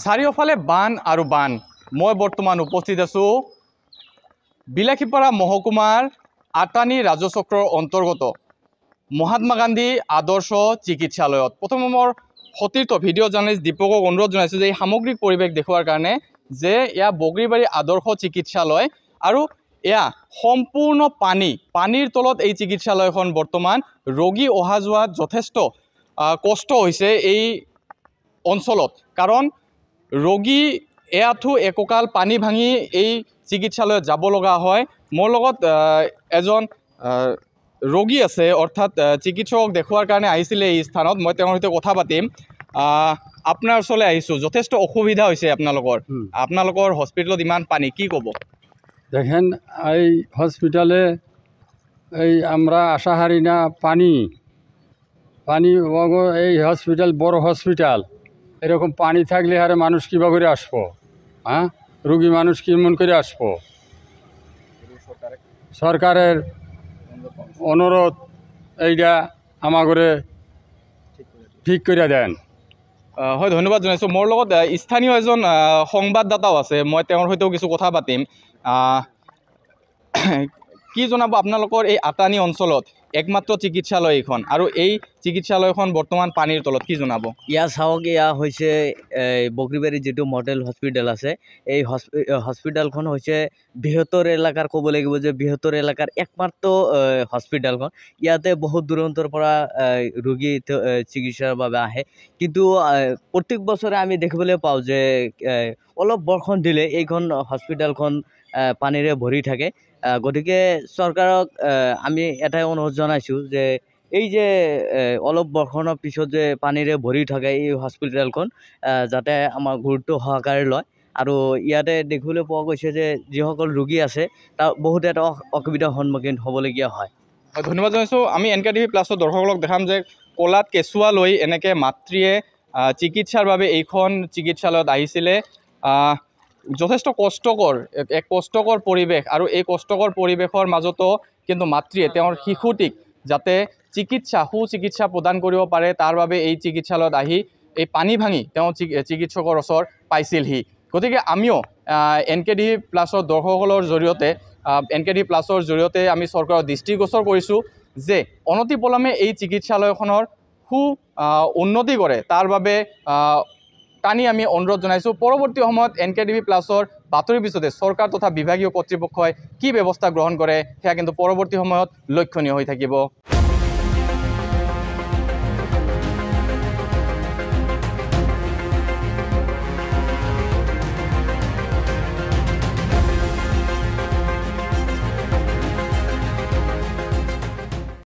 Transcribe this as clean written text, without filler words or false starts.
চাৰিওফালে বান আৰু বান। মই বৰ্তমান উপস্থিত আছোঁ বিলাসীপাৰা মহকুমাৰ আটানী ৰাজচক্ৰৰ অন্তৰ্গত মহাত্মা গান্ধী আদৰ্শ চিকিৎসালয়ত। প্ৰথমে মোৰ সতীৰ্থ ভিডিঅ' জাৰ্নেলিষ্ট দীপকক অনুৰোধ জনাইছোঁ যে এই সামগ্ৰিক পৰিৱেশ দেখুৱাৰ কাৰণে, যে এয়া বগৰীবাৰী আদৰ্শ চিকিৎসালয় আৰু এয়া সম্পূৰ্ণ পানীৰ তলত এই চিকিৎসালয়খন বৰ্তমান। ৰোগী অহা যোৱাত যথেষ্ট কষ্ট হৈছে এই অঞ্চলত, কাৰণ ৰোগী এআঁঠু একঁকাল পানী ভাঙি এই চিকিৎসালয়ত যাব লগা হয়। মোৰ লগত এজন ৰোগী আছে, অৰ্থাৎ চিকিৎসকক দেখুৱাৰ কাৰণে আহিছিলে এই স্থানত। মই তেওঁৰ সৈতে কথা পাতিম। আপোনাৰ ওচৰলৈ আহিছোঁ, যথেষ্ট অসুবিধা হৈছে আপোনালোকৰ হস্পিটেলত ইমান পানী, কি ক'ব? দেখেন এই হসপিটালে এই আমরা আশা হারি না পানি এই হসপিটাল বড় হসপিটাল, এরকম পানি থাকলে হারে মানুষ কিবা করে আসবো? হ্যাঁ, রুগী মানুষ কেমন করে আসবো? সরকারের অনুরোধ এইটা আমাগরে ঠিক করে দেন। হয়, ধন্যবাদ জনাইছোঁ। মোৰ লগত স্থানীয় এজন সংবাদদাতাও আছে, মই তেওঁৰ সৈতেও কিছু কথা পাতিম। কি জনাব আপোনালোকৰ এই আটানী অঞ্চলত একমাত্ৰ চিকিৎসালয় এইখন, আৰু এই চিকিৎসালয়খন বৰ্তমান পানীৰ তলত, কি জনাব? ইয়া চাওক, ইয়া হৈছে বগৰীবাৰী যিটো মডেল হস্পিটেল আছে, এই হস্পিটেলখন হৈছে বৃহত্তৰ এলেকাৰ, ক'ব লাগিব যে বৃহত্তৰ এলেকাৰ একমাত্ৰ হস্পিটেলখন। ইয়াতে বহুত দূৰান্তৰ পৰা ৰোগী চিকিৎসাৰ বাবে আহে, কিন্তু প্ৰত্যেক বছৰে আমি দেখিবলৈ পাওঁ যে অলপ বৰষুণ দিলে এইখন হস্পিটেলখন পানীৰে ভৰি থাকে। গতিকে চৰকাৰক আমি এটাই অনুৰোধ জনাইছোঁ যে এই যে অলপ বৰষুণৰ পিছত যে পানীৰে ভৰি থাকে এই হস্পিটেলখন, যাতে আমাৰ গুৰুত্ব সহকাৰে লয়। আৰু ইয়াতে দেখিবলৈ পোৱা গৈছে যে যিসকল ৰোগী আছে তাৰ বহুত এটা অসুবিধাৰ সন্মুখীন হ'বলগীয়া হয়। ধন্যবাদ জনাইছোঁ। আমি NKTV প্লাছৰ দৰ্শকসকলক দেখাম যে ক'লাত কেঁচুৱা লৈ এনেকৈ মাতৃয়ে চিকিৎসাৰ বাবে এইখন চিকিৎসালয়ত আহিছিলে। যথেষ্ট কষ্টকৰ, এক কষ্টকৰ পৰিৱেশ, আৰু এই কষ্টকৰ পৰিৱেশৰ মাজতো কিন্তু মাতৃয়ে তেওঁৰ শিশুটিক যাতে সুচিকিৎসা প্ৰদান কৰিব পাৰে, তাৰ বাবে এই চিকিৎসালয়ত আহি এই পানী ভাঙি তেওঁ চিকিৎসকৰ ওচৰ পাইছিলহি। গতিকে আমিও NKTV প্লাছৰ দৰ্শকসকলৰ জৰিয়তে আমি চৰকাৰৰ দৃষ্টিগোচৰ কৰিছোঁ যে অনতিপলমে এই চিকিৎসালয়খনৰ উন্নতি কৰে, তাৰ বাবে আমি অনুৰোধ জনাইছোঁ। পৰৱৰ্তী সময়ত NKTV প্লাছৰ বাতৰি পিছতে চৰকাৰ তথা বিভাগীয় কৰ্তৃপক্ষই কি ব্যৱস্থা গ্ৰহণ কৰে সেয়া কিন্তু পৰৱৰ্তী সময়ত লক্ষণীয় হৈ থাকিব।